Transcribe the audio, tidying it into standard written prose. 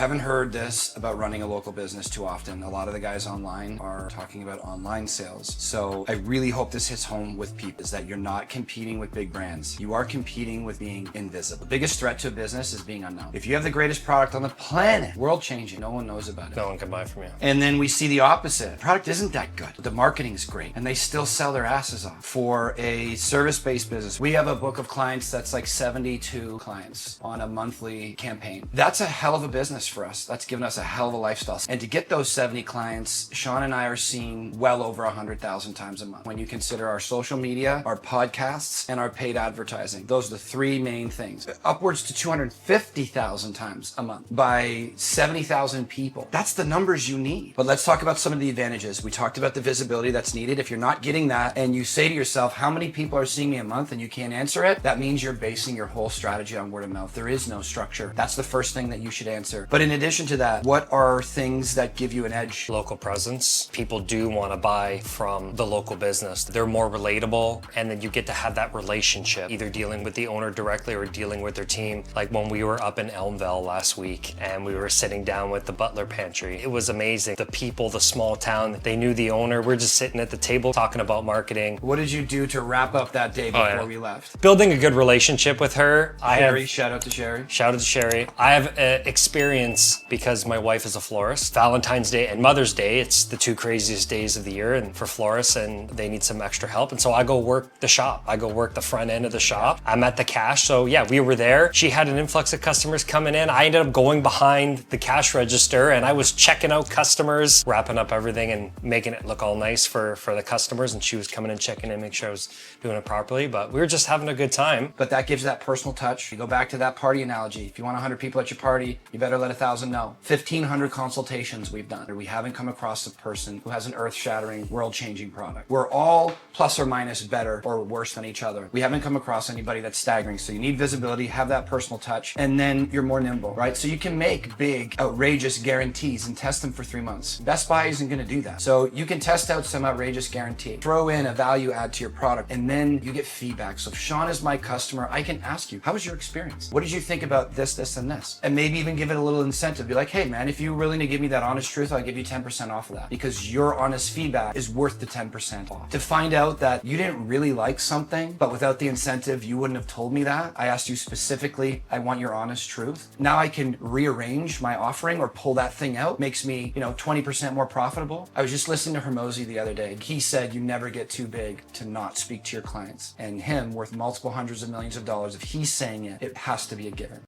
haven't heard this about running a local business too often. A lot of the guys online are talking about online sales. So I really hope this hits home with people, is that you're not competing with big brands. You are competing with being invisible. The biggest threat to a business is being unknown. If you have the greatest product on the planet, world changing, no one knows about it. No one can buy from you. And then we see the opposite. The product isn't that good. The marketing's great. And they still sell their asses off. For a service-based business, we have a book of clients that's like 72 clients on a monthly campaign. That's a hell of a business for us. That's given us a hell of a lifestyle. And to get those 70 clients, Sean and I are seeing well over 100,000 times a month. When you consider our social media, our podcasts, and our paid advertising, those are the three main things. Upwards to 250,000 times a month by 70,000 people. That's the numbers you need. But let's talk about some of the advantages. We talked about the visibility that's needed. If you're not getting that and you say to yourself, how many people are seeing me a month, and you can't answer it, that means you're basing your whole strategy on word of mouth. There is no structure. That's the first thing that you should answer. But in addition to that, what are things that give you an edge? Local presence. People do want to buy from the local business. They're more relatable, and then you get to have that relationship, either dealing with the owner directly or dealing with their team. Like when we were up in Elmville last week and we were sitting down with the butler pantry, it was amazing. The people, the small town, they knew the owner. We're just sitting at the table talking about marketing. What did you do to wrap up that day before we left? Building a good relationship with her. Sherry, shout out to Sherry. Shout out to Sherry. I have experience because my wife is a florist. Valentine's Day and Mother's Day, it's the two craziest days of the year and for florists, and they need some extra help. And so I go work the shop. I go work the front end of the shop. I'm at the cash. So yeah, we were there. She had an influx of customers coming in. I ended up going behind the cash register and I was checking out customers, wrapping up everything and making it look all nice for the customers. And she was coming and checking in, make sure I was doing it properly. But we were just having a good time. But that gives that personal touch. You go back to that party analogy. If you want 100 people at your party, you better let 1,000 know. 1,500 consultations we've done. We haven't come across a person who has an earth-shattering, world-changing product. We're all plus or minus better or worse than each other. We haven't come across anybody that's staggering. So you need visibility, have that personal touch, and then you're more nimble, right? So you can make big, outrageous guarantees and test them for 3 months. Best Buy isn't gonna do that. So you can test out some outrageous guarantee, throw in a value add to your product, and then you get feedback. So if Sean is my customer, I can ask you, how was your experience? What did you think about this, this, and this? And maybe even give it a little incentive. Be like, hey man, if you're willing to give me that honest truth, I'll give you 10% off of that, because your honest feedback is worth the 10% off. To find out that you didn't really like something, but without the incentive, you wouldn't have told me that. I asked you specifically, I want your honest truth. Now I can rearrange my offering or pull that thing out. Makes me, 20% more profitable. I was just listening to Hermosi the other day. He said, you never get too big to not speak to your clients. And him, worth multiple hundreds of millions of dollars, if he's saying it, it has to be a given.